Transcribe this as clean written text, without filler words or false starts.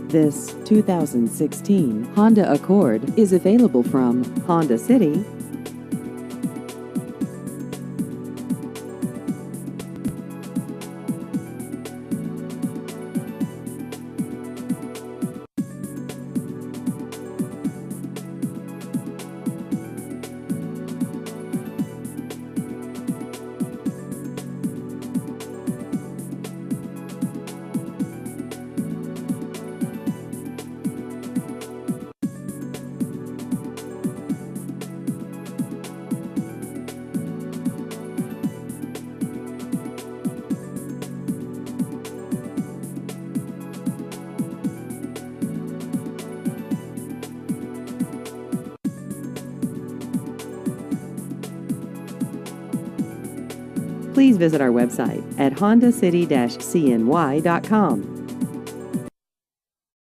This 2016 Honda Accord is available from Honda City. Please visit our website at hondacity-cny.com.